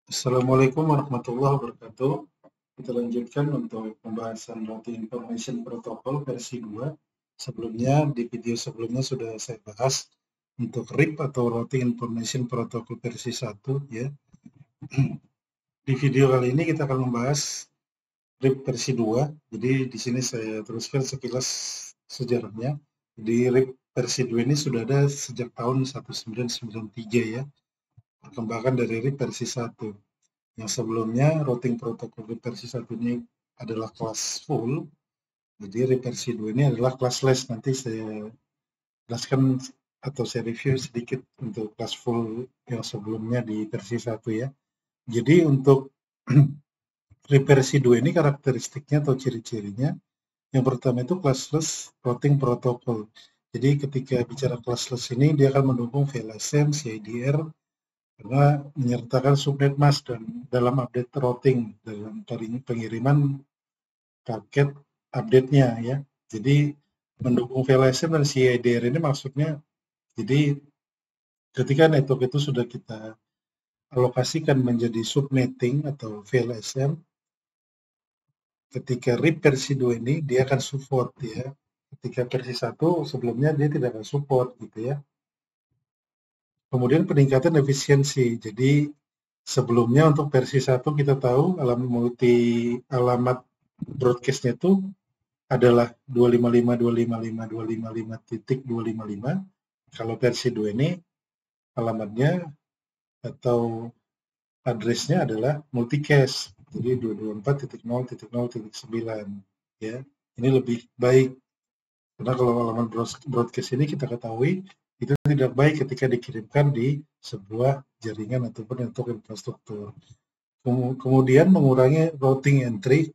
Assalamualaikum warahmatullahi wabarakatuh. Kita lanjutkan untuk pembahasan Routing Information Protocol versi 2. Sebelumnya, di video sebelumnya sudah saya bahas untuk RIP atau Routing Information Protocol versi 1 ya. Di video kali ini kita akan membahas RIP versi 2. Jadi di sini saya teruskan sekilas sejarahnya. Di RIP versi 2 ini sudah ada sejak tahun 1993 ya. Perkembangan dari RIP versi 1. Yang sebelumnya routing protokol RIP versi 1 ini adalah kelas full, jadi RIP versi 2 ini adalah classless. Nanti saya jelaskan atau saya review sedikit untuk kelas full yang sebelumnya di versi 1 ya. Jadi untuk RIP versi 2 ini karakteristiknya atau ciri-cirinya, yang pertama itu classless routing protocol. Jadi ketika bicara classless ini dia akan mendukung VLSM, CIDR, karena menyertakan subnet mask dan dalam update routing dalam pengiriman paket update-nya ya. Jadi mendukung VLSM dan CIDR ini maksudnya, jadi ketika network itu sudah kita alokasikan menjadi subnetting atau VLSM, ketika RIP versi 2 ini dia akan support ya. Ketika versi 1 sebelumnya dia tidak akan support gitu ya. Kemudian peningkatan efisiensi. Jadi sebelumnya untuk versi 1 kita tahu alamat broadcast-nya itu adalah 255.255.255.255. Kalau versi 2 ini alamatnya atau address-nya adalah multicast. Jadi 224.0.0.9 ya. Ini lebih baik. Karena kalau alamat broadcast ini kita ketahui itu tidak baik ketika dikirimkan di sebuah jaringan ataupun network infrastruktur. Kemudian mengurangi routing entry.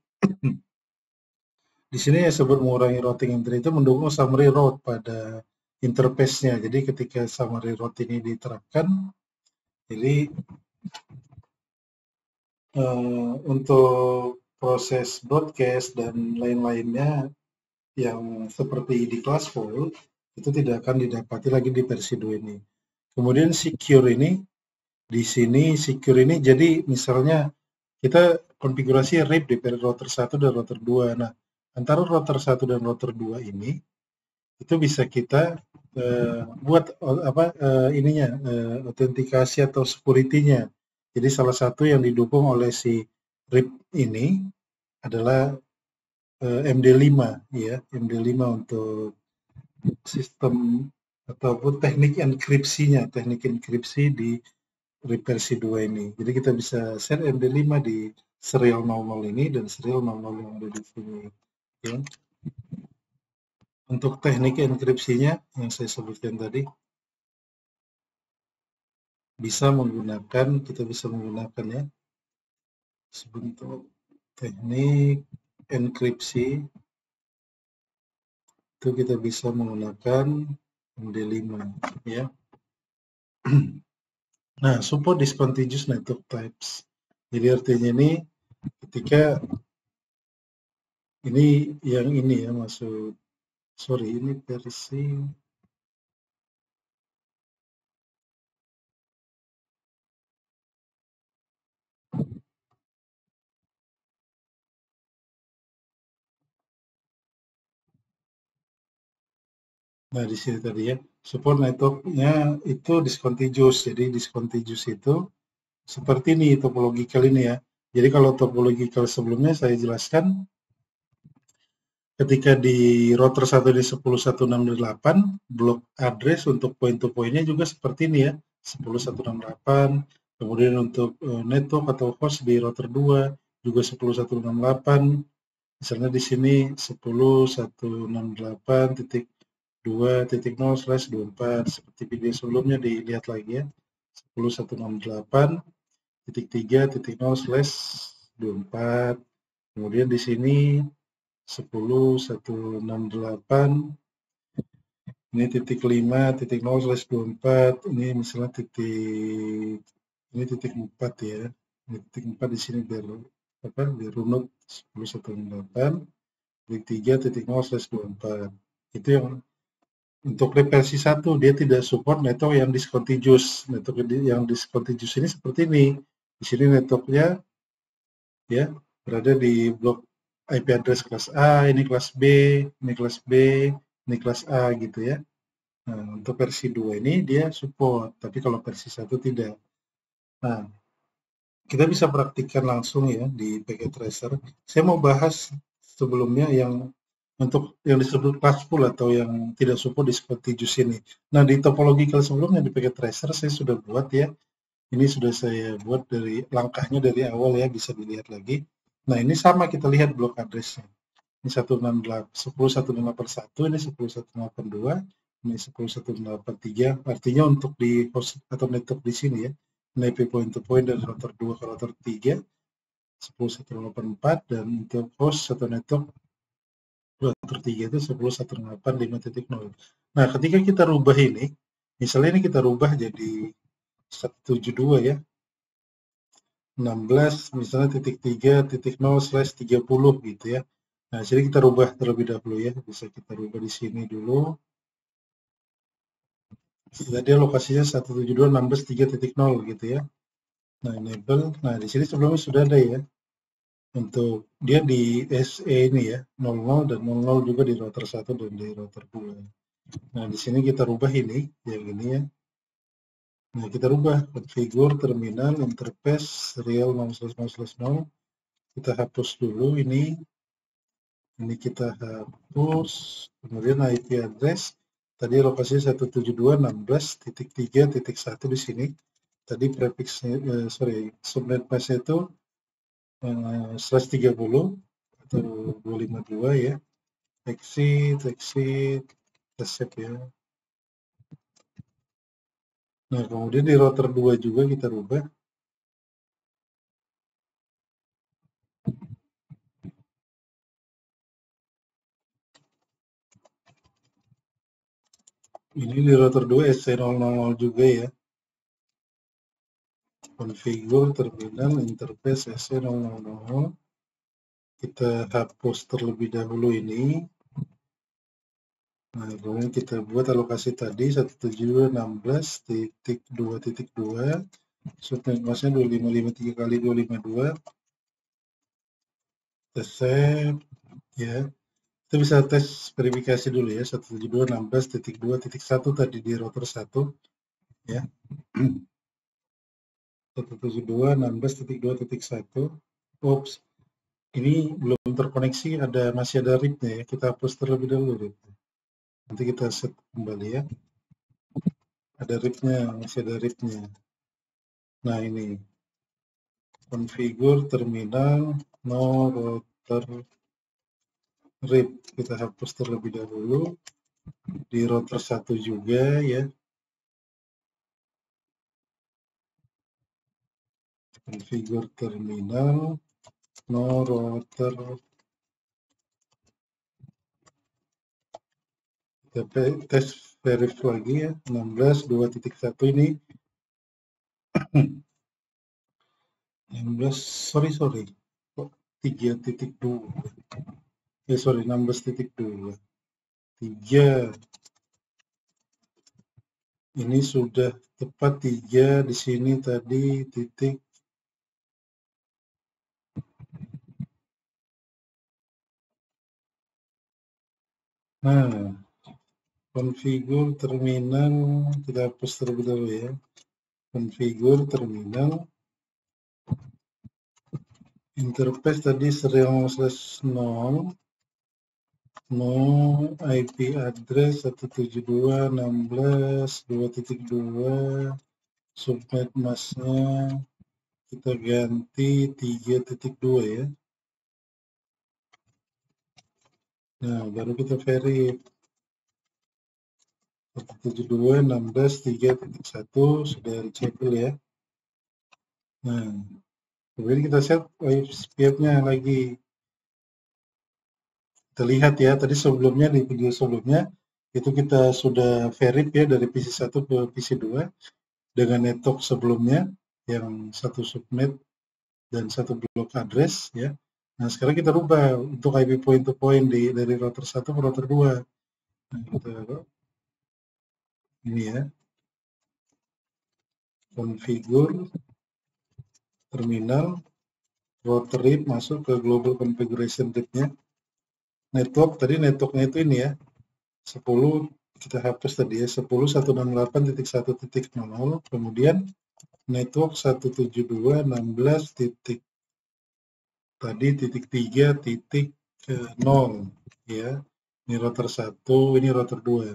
Di sini yang disebut mengurangi routing entry itu mendukung summary route pada interface-nya. Jadi ketika summary route ini diterapkan, jadi untuk proses broadcast dan lain-lainnya yang seperti di kelas full itu tidak akan didapati lagi di versi 2 ini. Kemudian secure ini, di sini secure ini jadi misalnya kita konfigurasi RIP di router 1 dan router 2. Nah, antara router 1 dan router 2 ini itu bisa kita buat autentikasi atau security-nya. Jadi salah satu yang didukung oleh si RIP ini adalah MD5 ya, MD5 untuk sistem ataupun teknik enkripsinya, teknik enkripsi di RIP versi 2 ini. Jadi kita bisa set MD5 di serial 00 ini dan serial 00 yang ada di sini ya. Untuk teknik enkripsinya yang saya sebutkan tadi kita bisa menggunakan ya sebentuk teknik enkripsi itu kita bisa menggunakan MD5 ya. Nah, support discontinuous network types. Jadi artinya ini ketika ini yang ini ya ini versi nah di sini tadi ya, support networknya itu discontinuous. Jadi discontinuous itu seperti ini topological ini ya. Jadi kalau topological sebelumnya saya jelaskan, ketika di router 1 di 10168, blok address untuk point-to-point-nya juga seperti ini ya, 10168. Kemudian untuk network atau host di router 2 juga 10168. Misalnya di sini 10168.2.0/24 seperti video sebelumnya dilihat lagi ya. 10168.3.0/24. Kemudian di sini 10168 ini .5.0/24, ini misalnya ini titik 4 ya. Ini titik 4 di sini biar runut 10168 titik 3.0/24. Itu yang untuk versi 1 dia tidak support network yang discontinuous. Network yang discontinuous ini seperti ini. Di sini networknya ya berada di blok IP address kelas A, ini kelas B, ini kelas B, ini kelas A gitu ya. Nah, untuk versi 2 ini dia support, tapi kalau versi 1 tidak. Nah, kita bisa praktikkan langsung ya di packet tracer. Saya mau bahas sebelumnya yang untuk yang disebut classful atau yang tidak support di seperti JUICE ini. Nah, di topological sebelumnya di packet tracer saya sudah buat ya. Ini sudah saya buat dari langkahnya dari awal ya, bisa dilihat lagi. Nah, ini sama kita lihat blok address-nya. Ini 101.181, ini 101.182, ini 101.183. Artinya untuk di host atau network di sini ya, IP point to point dari router 2 ke router 3, 101.184, dan untuk host atau network router 3 itu 101.185.0. Nah, ketika kita rubah ini, misalnya ini kita rubah jadi 172 ya, 16 misalnya titik 3.0/30 gitu ya. Nah, jadi kita rubah terlebih dahulu ya, bisa kita rubah di sini dulu. Jadi lokasinya 172.16.3.0 gitu ya. Nah, enable. Nah, di sini sebelumnya sudah ada ya. Untuk dia di SE ini ya, 00 dan 00 juga di router 1 dan di router 2. Nah, di sini kita rubah ini, yang ini ya. Nah, kita rubah configure terminal interface serial 0/0/0. Kita hapus dulu ini kita hapus, kemudian IP address tadi lokasi 172.16.3.1 di sini. Tadi prefixnya subnet mask-nya itu /30 atau 252 ya. Exit save ya. Nah, kemudian di router 2 juga kita rubah. Ini di router 2 SC000 juga ya. Configure terminal interface SC000. Kita hapus terlebih dahulu ini. Nah, kemudian kita buat alokasi tadi 172.16.2.2, subnet mask-nya 2553 kali 252. Kita save ya. Kita bisa tes verifikasi dulu ya, 172.16.2.1 tadi di router 1 ya. 172.16.2.1. Oops, ini belum terkoneksi, masih ada RIP-nya ya. Kita hapus terlebih dahulu RIP-nya. Nanti kita set kembali ya. Ada RIP-nya, masih ada RIP-nya. Nah, ini configure terminal no router RIP. Kita hapus terlebih dahulu. Di router 1 juga ya. Configure terminal no router. Kita tes verif lagi ya. 16.2.1 ini 16, kok 3.2 sorry 16.2 3 ini sudah tepat 3 di sini tadi titik. Nah, configure terminal kita hapus terlebih dahulu ya. Configure terminal interface tadi serial 0/0 no IP address 172.16.2.2 subnet mask-nya kita ganti 3.2 ya. Nah, baru kita verif 172.16.3.1 sudah reachable ya. Nah, kemudian kita set wave speed-nya lagi. Kita lihat ya, tadi sebelumnya di video sebelumnya itu kita sudah verif ya dari PC 1 ke PC 2 dengan network sebelumnya yang satu subnet dan satu blok address ya. Nah, sekarang kita rubah untuk IP point to point dari router 1 ke router 2. Nah, kita ini ya. Configure terminal, router read masuk ke global configuration read-nya. Network, tadi networknya itu ini ya, 10 kita hapus tadi ya, 10.168.1.0, kemudian network 172.16 titik tadi titik 3 titik 0 ya. Ini router 1, ini router 2.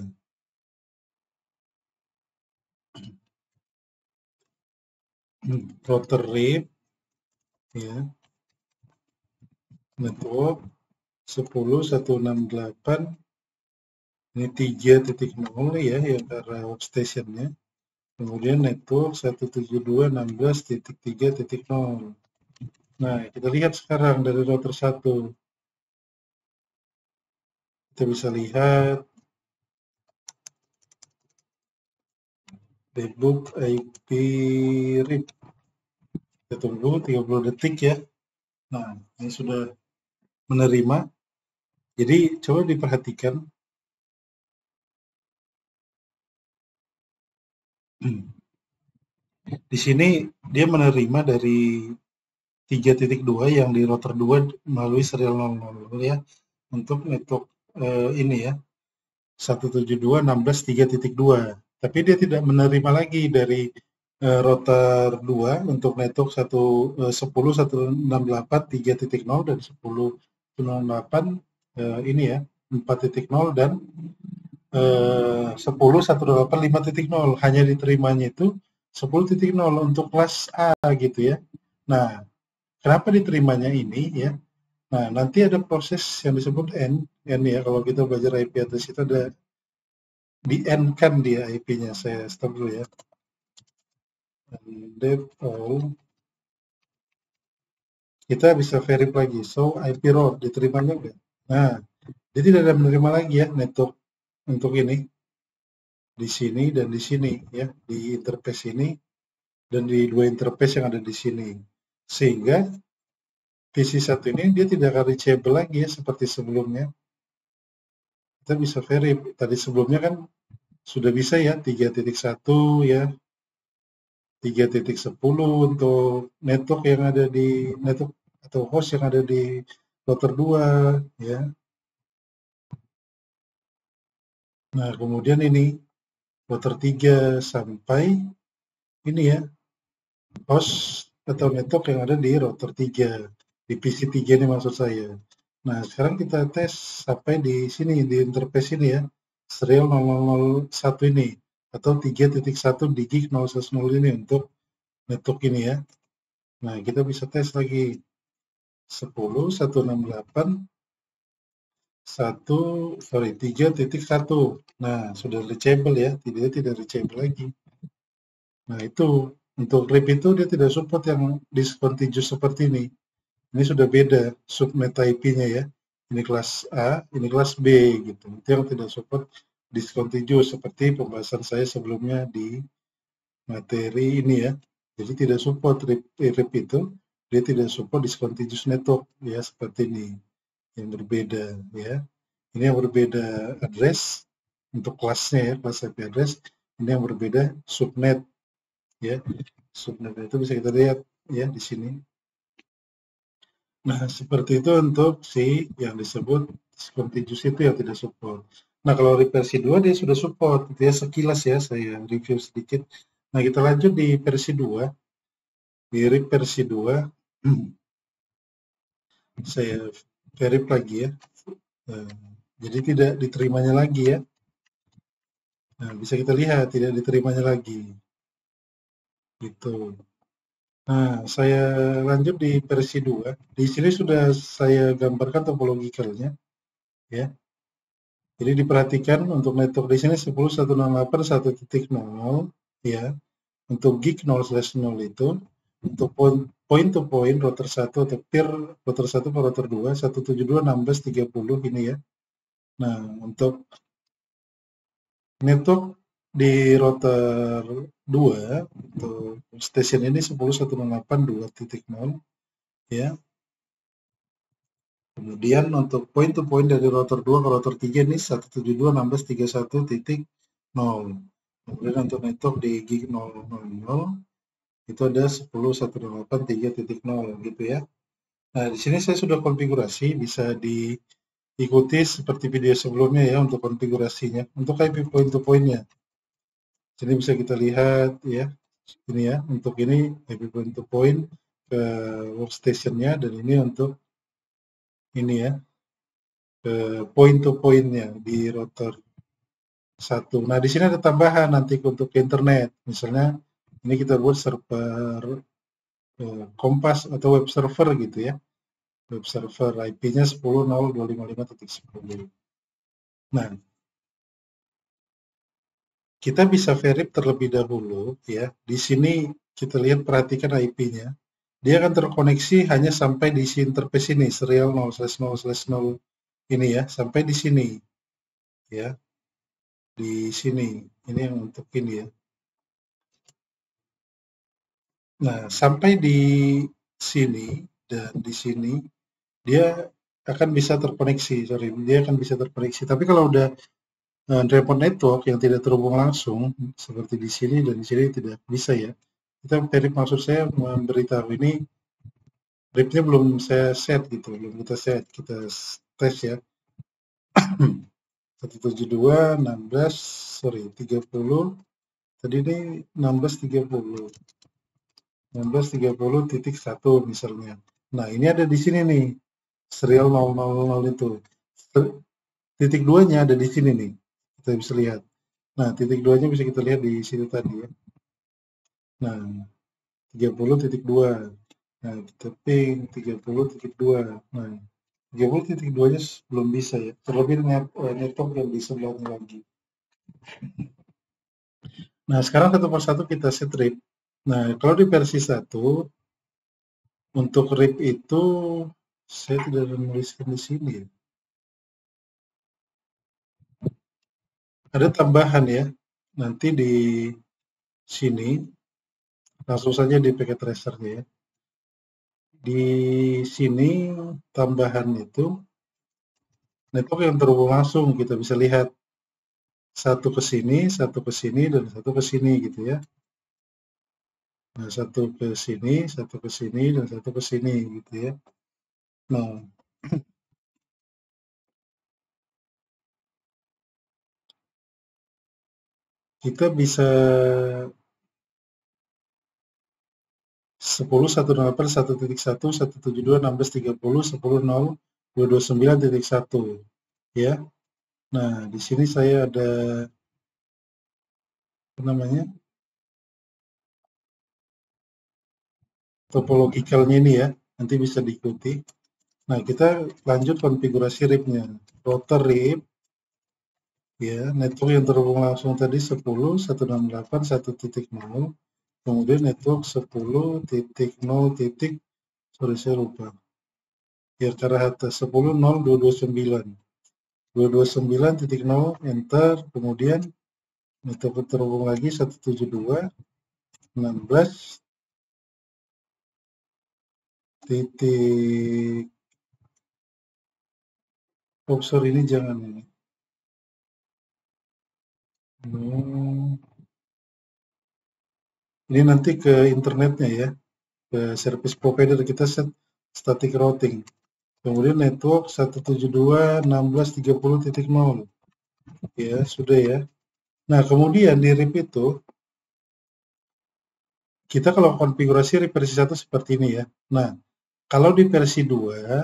Router read ya. Network 10.168 ini 3.0 ya yang karena workstation-nya. Kemudian network 172.16.3.0. Nah, kita lihat sekarang dari router 1. Kita bisa lihat debug IP read. Kita tunggu 30 detik ya. Nah, ini sudah menerima. Jadi coba diperhatikan. Di sini dia menerima dari 3.2 yang di router 2 melalui serial 00 ya. Untuk network ini ya. 172.16.3.2. Tapi dia tidak menerima lagi dari router 2 untuk network 10.168.3.0 dan 10.168 ini ya 4.0 dan 10.168.5.0. Hanya diterimanya itu 10.0 untuk kelas A gitu ya. Nah, kenapa diterimanya ini ya? Nah, nanti ada proses yang disebut N ya, kalau kita belajar IP address itu ada di N kan dia IP-nya. Saya stop dulu ya. Dep all. Kita bisa verify lagi. So, IP route diterimanya enggak? Nah, dia tidak ada menerima lagi ya network untuk ini. Di sini dan di sini ya, di interface ini dan di dua interface yang ada di sini. Sehingga PC1 ini dia tidak akan reachable lagi ya seperti sebelumnya. Kita bisa verify. Tadi sebelumnya kan sudah bisa ya 3.1 ya. 3.10 untuk network yang ada di network atau host yang ada di router 2 ya. Nah, kemudian ini router 3 sampai ini ya host atau network yang ada di router 3 di PC 3 ini maksud saya. Nah, sekarang kita tes sampai di sini di interface ini ya, serial 001 ini atau 3.1 di gig 010 ini untuk network ini ya. Nah, kita bisa tes lagi 10.168 3.1. Nah, sudah reachable ya, tidak reachable lagi. Nah, itu untuk RIP itu dia tidak support yang discontinuous seperti ini. Ini sudah beda subnet IP-nya ya. Ini kelas A, ini kelas B gitu. Itu yang tidak support discontinuous seperti pembahasan saya sebelumnya di materi ini ya. Jadi tidak support RIP itu, dia tidak support discontinuous network ya seperti ini. Yang berbeda ya. Ini yang berbeda address untuk kelasnya ya, kelas IP address. Ini yang berbeda subnet ya. Subnet itu bisa kita lihat ya di sini. Nah, seperti itu untuk si yang disebut discontinuous itu yang tidak support. Nah, kalau RIP versi 2 dia sudah support. Dia sekilas ya saya review sedikit. Nah, kita lanjut di versi 2. Di RIP versi 2 saya verify lagi ya. Jadi tidak diterimanya lagi ya. Nah, bisa kita lihat tidak diterimanya lagi. Gitu. Nah, saya lanjut di versi 2. Di sini sudah saya gambarkan topologikalnya ya. Jadi diperhatikan untuk network di sini 10.168.1.0 ya. Untuk gig 0/0 itu untuk point to point router 1 atau peer router 1 ke router 2 172.16.30 ini ya. Nah, untuk network di router 2 untuk station ini 10.168.2.0 ya. Kemudian untuk point to point dari router 2 ke router 3 ini 172.16.31.0. Kemudian untuk network di gig 000 Itu ada 10.168.3.0 gitu ya. Nah, di sini saya sudah konfigurasi, bisa diikuti seperti video sebelumnya ya untuk konfigurasinya. Untuk IP point to point-nya. Sini bisa kita lihat ya. Ini ya, untuk ini IP point to point ke workstation-nya, dan ini untuk ini ya, ke point to point-nya di router 1. Nah, di sini ada tambahan nanti untuk internet. Misalnya ini kita buat server Kompas atau web server gitu ya. Web server IP-nya 10.0.255.10. Nah, kita bisa verif terlebih dahulu ya. Di sini kita lihat, perhatikan IP-nya. Dia akan terkoneksi hanya sampai di interface ini, serial 0/0/0 ini ya, sampai di sini ya. Di sini. Ini yang untuk ini ya. Nah, sampai di sini dan di sini dia akan bisa terkoneksi, dia akan bisa terkoneksi. Tapi kalau udah remote network yang tidak terhubung langsung, seperti di sini dan di sini, tidak bisa ya. Kita verif, maksud saya memberitahu ini RIP-nya belum saya set gitu, belum kita set, kita tes ya. 172.16.30, tadi ini 16.30. 16.30.1 misalnya. Nah, ini ada di sini nih, serial 000 itu. Titik 2-nya ada di sini nih, kita bisa lihat. Nah, titik 2-nya bisa kita lihat di situ tadi ya. Nah, 30.2. Nah, kita ping 30.2. Nah, 30.2-nya belum bisa ya. Terlebih network yang di sebelahnya lagi. Nah, sekarang satu persatu kita set RIP. Nah, kalau di versi 1, untuk RIP itu saya tidak menuliskan di sini ya. Ada tambahan ya. Nanti di sini langsung saja di packet tracer-nya ya. Di sini tambahan itu network yang terhubung langsung, kita bisa lihat satu ke sini, dan satu ke sini gitu ya. Nah, satu ke sini, dan satu ke sini gitu ya. Nah, kita bisa 10.168.1.1.172.16.30.10.0.229.1 ya. Nah, di sini saya ada apa namanya, topologikalnya ini ya, nanti bisa diikuti. Nah, kita lanjut konfigurasi RIP-nya. Router RIP ya, network yang terhubung langsung tadi 10.168.1.0, kemudian network 10.0. Sorry, saya lupa ya, ke arah atas 10.0.229 229.0, enter, kemudian network terhubung lagi 172.16 titik. Oh, sorry, ini jangan ini. Ini nanti ke internetnya ya, ke service provider kita set static routing. Kemudian network 172.16.30.0 ya, sudah ya. Nah, kemudian di RIP itu kita kalau konfigurasi RIP versi 1 seperti ini ya. Nah, kalau di versi 2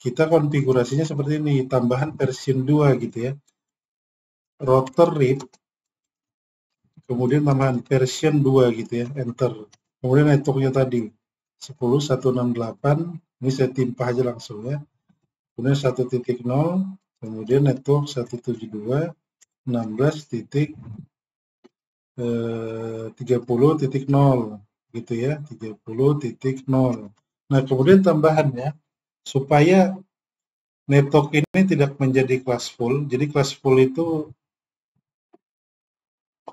kita konfigurasinya seperti ini, tambahan versi 2 gitu ya. Router RIP, kemudian tambahan version 2 gitu ya, enter. Kemudian networknya tadi 10.168, ini saya timpa aja langsung ya. Kemudian 1.0, kemudian network 172.16.30.0 gitu ya, 30.0. Nah, kemudian tambahannya supaya network ini tidak menjadi classful. Jadi classful itu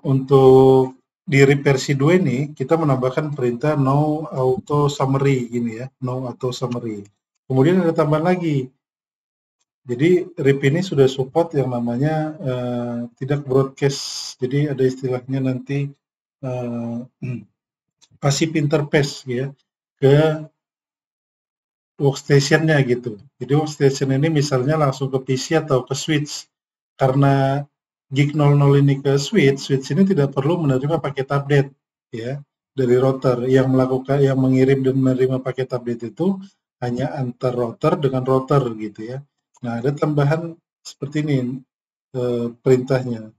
untuk di RIP versi 2 ini kita menambahkan perintah no auto summary gini ya, no auto summary. Kemudian ada tambahan lagi. Jadi RIP ini sudah support yang namanya tidak broadcast. Jadi ada istilahnya nanti passive interface ya ke workstation-nya gitu. Jadi workstation ini misalnya langsung ke PC atau ke switch. Karena gig 00 ini ke switch ini tidak perlu menerima paket update ya dari router. Yang mengirim dan menerima paket update itu hanya antar router dengan router gitu ya. Nah, ada tambahan seperti ini perintahnya.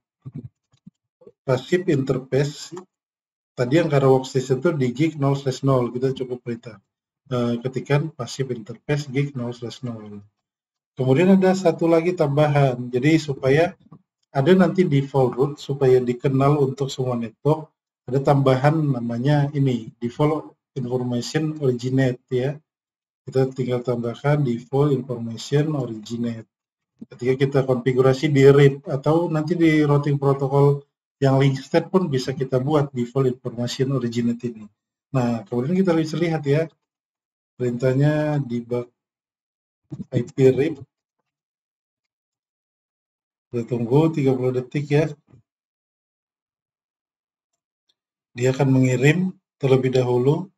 Passive interface tadi yang karena workstation itu di gig 0/0 kita cukup perintah. Ketikan passive interface gig 0/0. Kemudian ada satu lagi tambahan. Jadi supaya ada nanti default root supaya dikenal untuk semua network, ada tambahan namanya ini default information originate ya. Kita tinggal tambahkan default information originate. Ketika kita konfigurasi di RIP atau nanti di routing protokol yang link state pun bisa kita buat default information originate ini. Nah, kemudian kita bisa lihat ya, perintahnya debug IP RIP. Kita tunggu 30 detik ya. Dia akan mengirim terlebih dahulu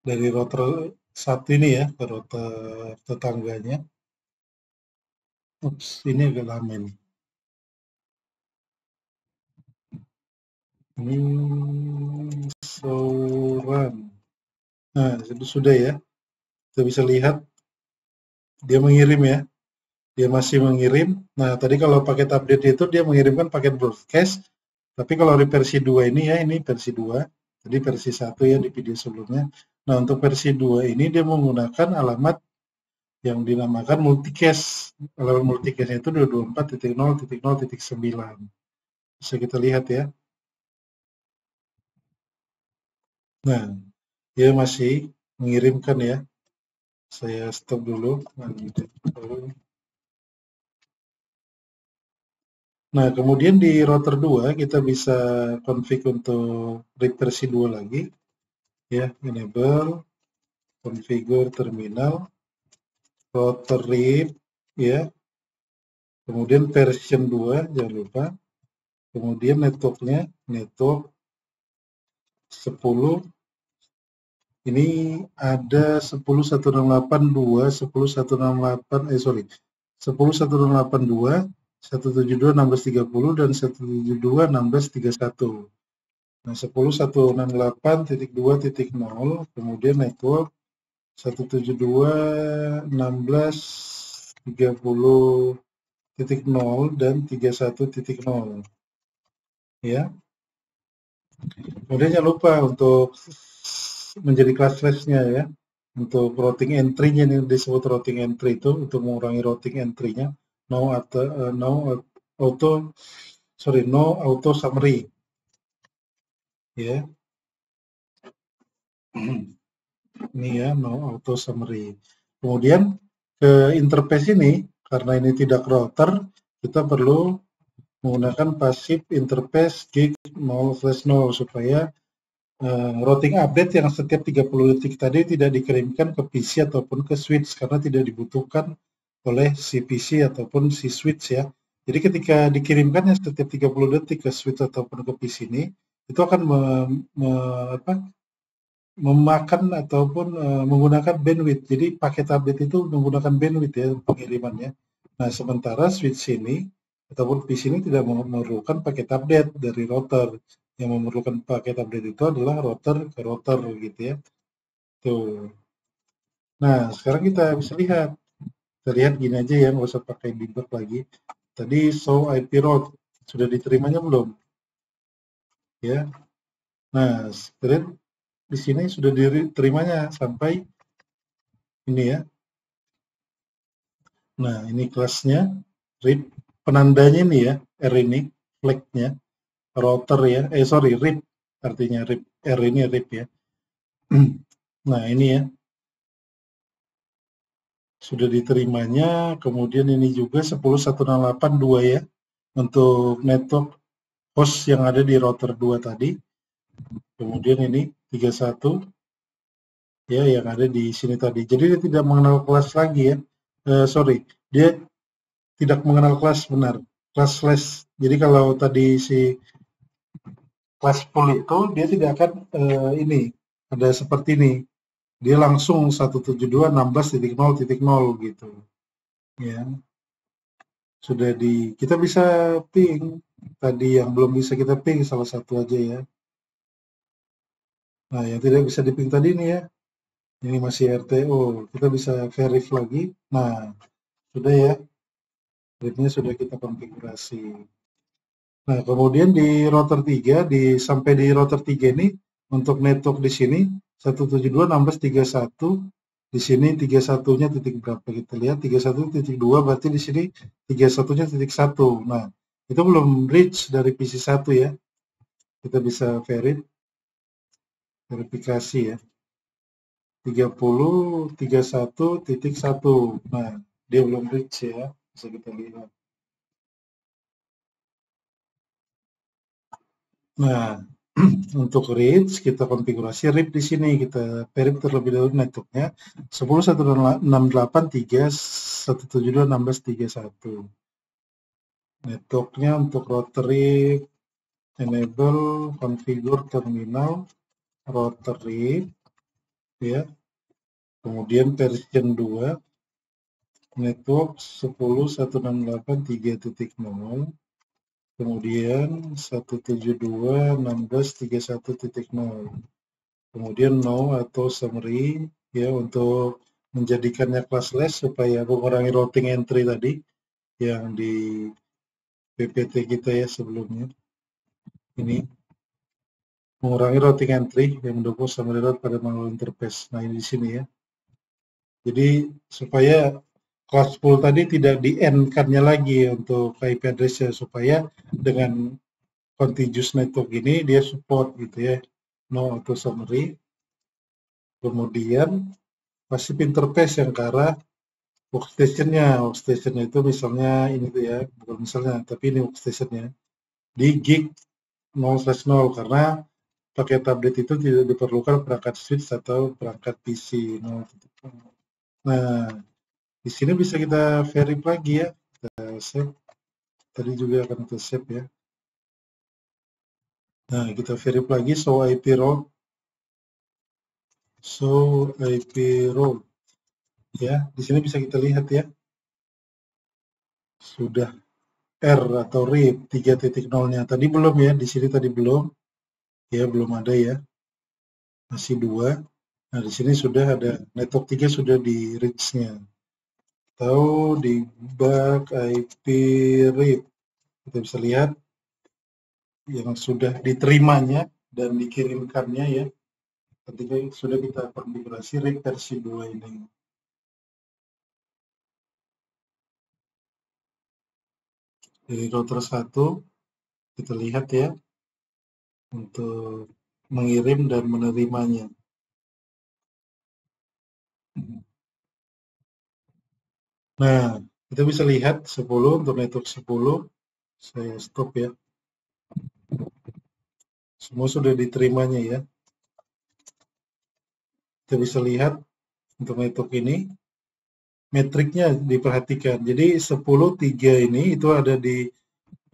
dari router satu ini ya ke router tetangganya. Ups, ini agak lama ini. Run. Nah, itu sudah ya. Kita bisa lihat dia mengirim ya. Dia masih mengirim. Nah, tadi kalau paket update itu dia mengirimkan paket broadcast. Tapi kalau di versi 2 ini ya, ini versi 2. Jadi versi 1 ya di video sebelumnya. Nah, untuk versi 2 ini dia menggunakan alamat yang dinamakan multicast. Alamat multicast itu 224.0.0.9. Bisa kita lihat ya. Nah, dia masih mengirimkan ya. Saya stop dulu. Nah, kemudian di router 2 kita bisa config untuk RIP versi 2 lagi. Ya, enable, configure terminal, router RIP, ya. Kemudian version 2, jangan lupa. Kemudian networknya, network 10. Ini ada 10.168.2, 10.168, 10.168.2, 172.1630 dan 172.1631. Nah, 10.168.2.0 kemudian network 172.1630.0 dan 31.0 ya. Kemudian jangan lupa untuk menjadi classless-nya ya. Untuk routing entry-nya ini disebut routing entry itu untuk mengurangi routing entry-nya no auto summary ya. Ini ya no auto summary. Kemudian ke interface ini karena ini tidak router, kita perlu menggunakan passive interface gig 0/0 supaya routing update yang setiap 30 detik tadi tidak dikirimkan ke PC ataupun ke switch karena tidak dibutuhkan oleh si PC ataupun si switch ya. Jadi ketika dikirimkannya setiap 30 detik ke switch ataupun ke PC ini, itu akan memakan ataupun menggunakan bandwidth. Jadi paket update itu menggunakan bandwidth ya pengirimannya. Nah, sementara switch ini ataupun PC ini tidak memerlukan paket update dari router. Yang memerlukan paket update itu adalah router ke router gitu ya. Tuh. Nah, sekarang kita bisa lihat. Kita lihat gini aja ya, nggak usah pakai debug lagi. Tadi show IP route sudah diterimanya belum? Ya. Nah, sekarang di sini sudah diterimanya sampai ini ya. Nah, ini kelasnya RIP. Penandanya ini ya, R ini, flag-nya. Router ya, RIP. Artinya RIP, R ini RIP ya. Nah, ini ya. Sudah diterimanya, kemudian ini juga 10.168.2 ya. Untuk network host yang ada di router 2 tadi. Kemudian ini 31 ya yang ada di sini tadi. Jadi dia tidak mengenal kelas lagi ya. Dia tidak mengenal kelas, benar. Classless Jadi kalau tadi si kelas full itu dia tidak akan ini ada seperti ini. Dia langsung 172.16.0.0 gitu. Ya. Sudah kita bisa ping. Tadi yang belum bisa kita ping salah satu aja ya. Nah, yang tidak bisa diping tadi ini ya. Ini masih RTO. Kita bisa verif lagi. Nah, sudah ya. Readnya sudah kita konfigurasi. Nah, kemudian di router 3, sampai di router 3 ini, untuk network di sini, 172.16.31, di sini 31-nya titik berapa kita lihat, 31.2, berarti di sini 31-nya titik 1. Nah, itu belum reach dari PC 1 ya. Kita bisa verifikasi ya. 30.31.1. Nah, dia belum reach ya, bisa kita lihat. Nah, untuk reach kita konfigurasi RIP di sini, kita verif terlebih dahulu networknya 10.168.3.172.16.31. Networknya untuk router RIP enable configure terminal router RIP ya. Kemudian version 2 network 10.168.3.0. Kemudian 172.16.31.0. Kemudian no atau summary ya untuk menjadikannya classless supaya mengurangi routing entry tadi yang di PPT kita ya sebelumnya. Ini mengurangi routing entry yang mendukung summary route pada manual interface. Nah, ini di sini ya. Jadi supaya classful tadi tidak di-end-kannya lagi untuk IP address-nya, supaya dengan contiguous network ini dia support gitu ya, no auto summary. Kemudian passive interface yang ke arah workstation-nya itu misalnya ini tuh ya, bukan misalnya, tapi ini workstation-nya di gig 0/0 karena paket update itu tidak diperlukan perangkat switch atau perangkat PC. Nah, di sini bisa kita verif lagi ya, kita save. Tadi juga akan kita save ya. Nah, kita verif lagi show IP route. Show IP route. Ya, di sini bisa kita lihat ya. Sudah R atau RIP 3.0-nya. Tadi belum ya, di sini tadi belum. Ya, belum ada ya. Masih 2. Nah, di sini sudah ada network 3 sudah di reach-nya. Atau di bug IP RIP. Kita bisa lihat yang sudah diterimanya dan dikirimkannya ya. Ketika sudah kita konfigurasi RIP versi 2 ini. Dari router 1 kita lihat ya untuk mengirim dan menerimanya. Nah, kita bisa lihat 10 untuk network 10. Saya stop ya. Semua sudah diterimanya ya. Kita bisa lihat untuk network ini metriknya diperhatikan. Jadi 10.3 ini itu ada di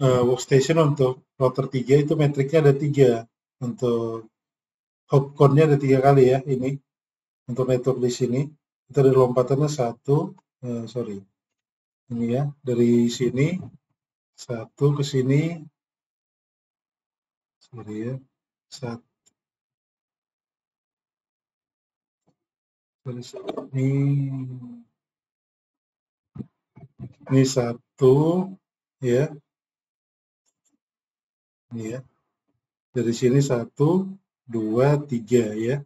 workstation untuk router 3 itu metriknya ada 3. Untuk hop-count-nya ada 3 kali ya ini. Untuk network di sini itu ada lompatannya 1, sorry. Ini ya, dari sini 1 ke sini. Sorry ya. 1 dari sini. Ini 1 ya. Ini ya. Dari sini 1, 2, 3 ya.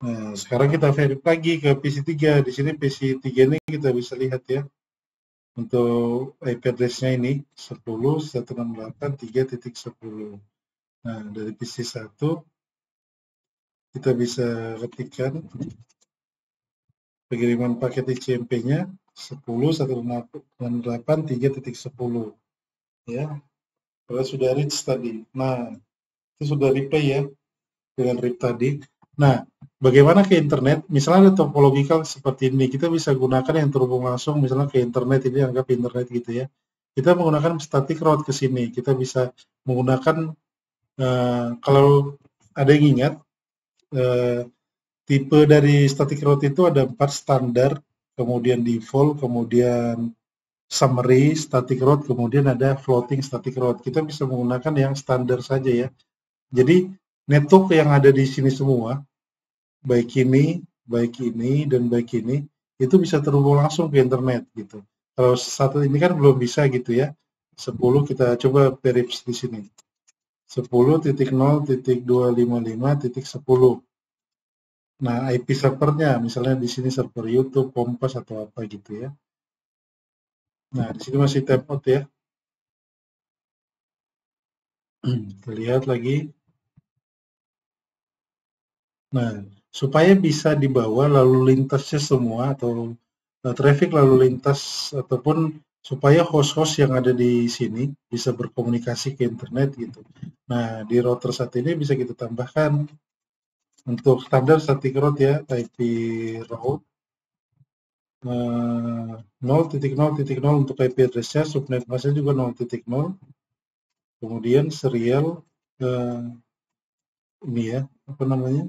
Nah, sekarang kita verif lagi ke PC 3. Di sini PC 3 ini kita bisa lihat ya. Untuk IP address-nya ini 10.168.3.10. Nah, dari PC 1 kita bisa ketikkan pengiriman paket ICMP-nya 10.168.3.10 ya. Kalau sudah reach tadi. Nah, itu sudah reply ya dengan RIP tadi. Nah, bagaimana ke internet? Misalnya ada topological seperti ini, kita bisa gunakan yang terhubung langsung misalnya ke internet, ini anggap internet gitu ya. kita menggunakan static route ke sini. Kita bisa menggunakan kalau ada yang ingat, tipe dari static route itu ada 4 standar, kemudian default, kemudian summary static route, kemudian ada floating static route. Kita bisa menggunakan yang standar saja ya. Jadi network yang ada di sini semua, baik ini, dan baik ini, itu bisa terhubung langsung ke internet gitu. Kalau satu ini kan belum bisa gitu ya. 10 kita coba verifikasi di sini. 10.0.255.10. Nah, IP servernya misalnya di sini server YouTube, Kompas atau apa gitu ya. Nah, di sini masih tab out ya. Kita lihat lagi. Nah, supaya bisa dibawa lalu lintasnya semua atau traffic lalu lintas ataupun supaya host-host yang ada di sini bisa berkomunikasi ke internet gitu. Nah, di router saat ini bisa kita tambahkan untuk standar static route ya, IP route 0.0.0 untuk IP address-nya, subnet mask-nya juga 0.0, kemudian serial ini ya, apa namanya?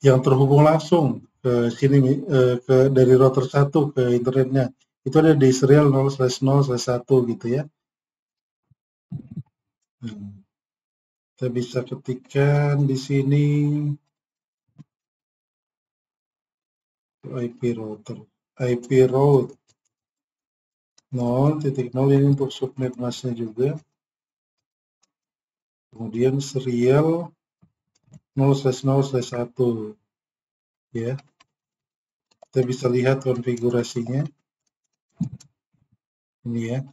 Yang terhubung langsung ke sini ke dari router 1 ke internetnya. Itu ada di serial 0/0/1 gitu ya. Kita bisa ketikkan di sini IP router. IP route 0.0 ini untuk subnet mask-nya juga. Kemudian serial 0/0/1 ya. Kita bisa lihat konfigurasinya ini ya.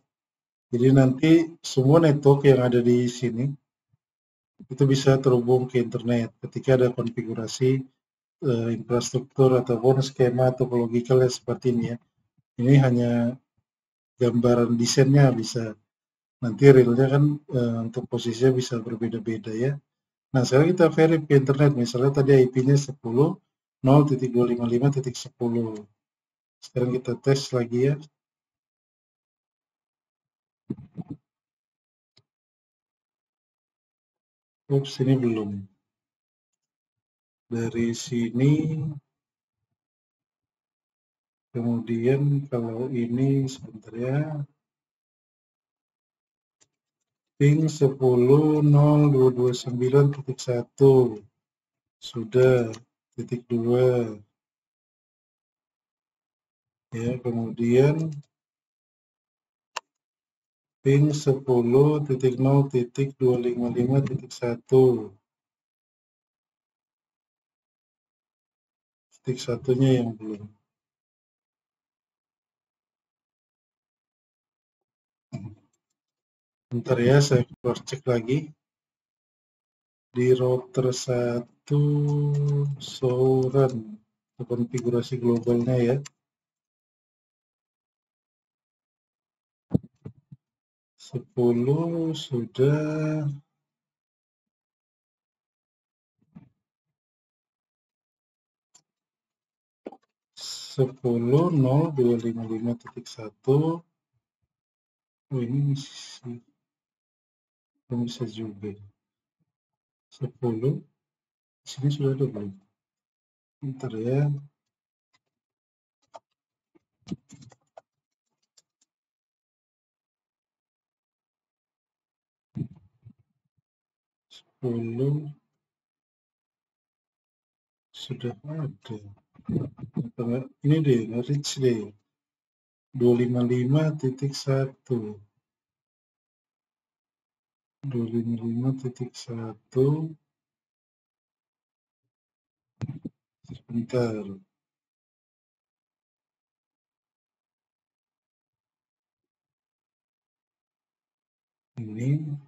Jadi nanti semua network yang ada di sini itu bisa terhubung ke internet ketika ada konfigurasi infrastruktur ataupun skema topological seperti ini ya. Ini hanya gambaran desainnya, bisa nanti realnya kan untuk posisinya bisa berbeda-beda ya. Nah, sekarang kita verify ke internet, misalnya tadi IP-nya 10.0.255.10. Sekarang kita tes lagi ya. Ups, ini belum. Dari sini, kemudian kalau ini sebentar ya. Ping 10.0.229.1 sudah, titik 2 ya, kemudian ping 10.0.255.1 titik satunya yang belum. Bentar ya, saya cross check lagi. Di router 1 Soran konfigurasi globalnya ya. 10 sudah. 10.0.255.1. Oh, ini bisa juga. 10. Di sini sudah ada belum? Bentar ya. 10 sudah ada. Ini deh, reach deh. 255.1. 255.1. Sebentar. Ini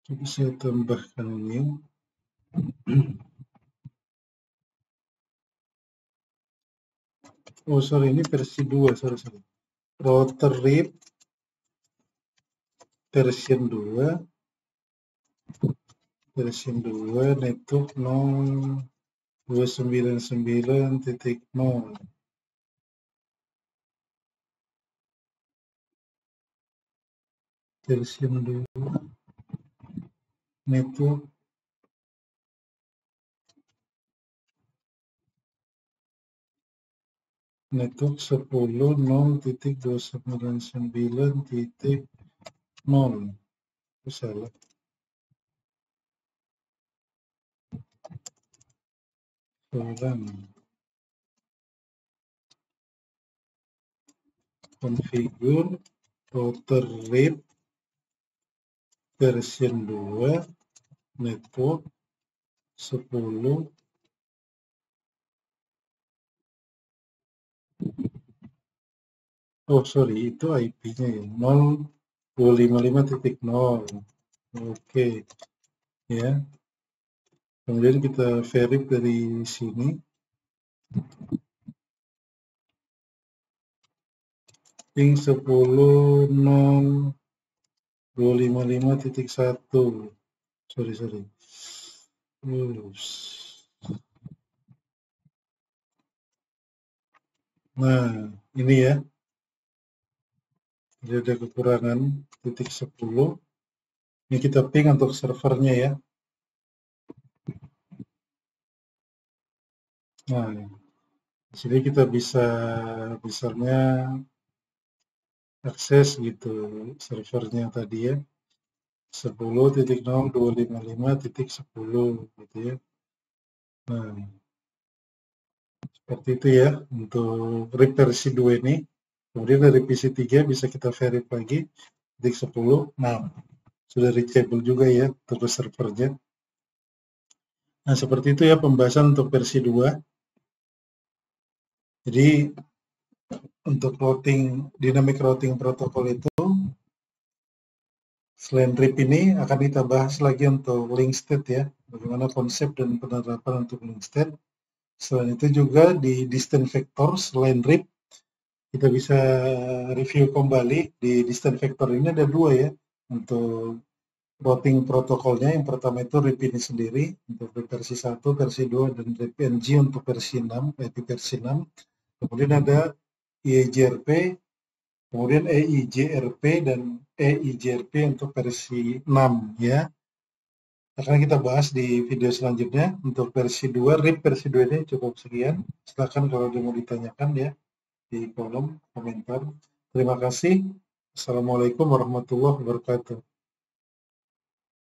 coba saya tambahkan ini. Oh sorry, ini versi 2, sorry. Router RIP version 2 network 0299.0 version 2 network network 10.0.299.0 salah. Configure router RIP version 2 network 10. Oh sorry, itu IP-nya ya, 0.255.0. Oke, ya. Kemudian kita verify dari sini. Ping 10.0.255.1. Sorry. Nah, ini ya. Jadi ada kekurangan titik 10. Ini kita ping untuk servernya ya. Nah, di sini kita bisa misalnya akses gitu servernya tadi ya. 10.0.255.10 gitu ya. Nah, seperti itu ya untuk RIP versi 2 ini. Kemudian dari PC 3 bisa kita verify lagi titik 10. Nah, sudah reachable juga ya terus servernya. Nah, seperti itu ya pembahasan untuk versi 2. Jadi untuk dynamic routing protokol itu selain RIP ini akan kita bahas lagi untuk link state ya, bagaimana konsep dan penerapan untuk link state. Selain itu juga di distance vector selain RIP kita bisa review kembali. Di distance vector ini ada 2 ya untuk routing protokolnya. Yang pertama itu RIP ini sendiri untuk versi 1, versi 2 dan RIP NG untuk versi 6, IP versi 6. Kemudian ada EIGRP, kemudian EIGRP dan EIGRP untuk versi 6 ya. Akan kita bahas di video selanjutnya. Untuk versi 2, RIP versi 2 ini cukup sekian. Silakan kalau ada mau ditanyakan ya di kolom komentar. Terima kasih. Assalamualaikum warahmatullahi wabarakatuh.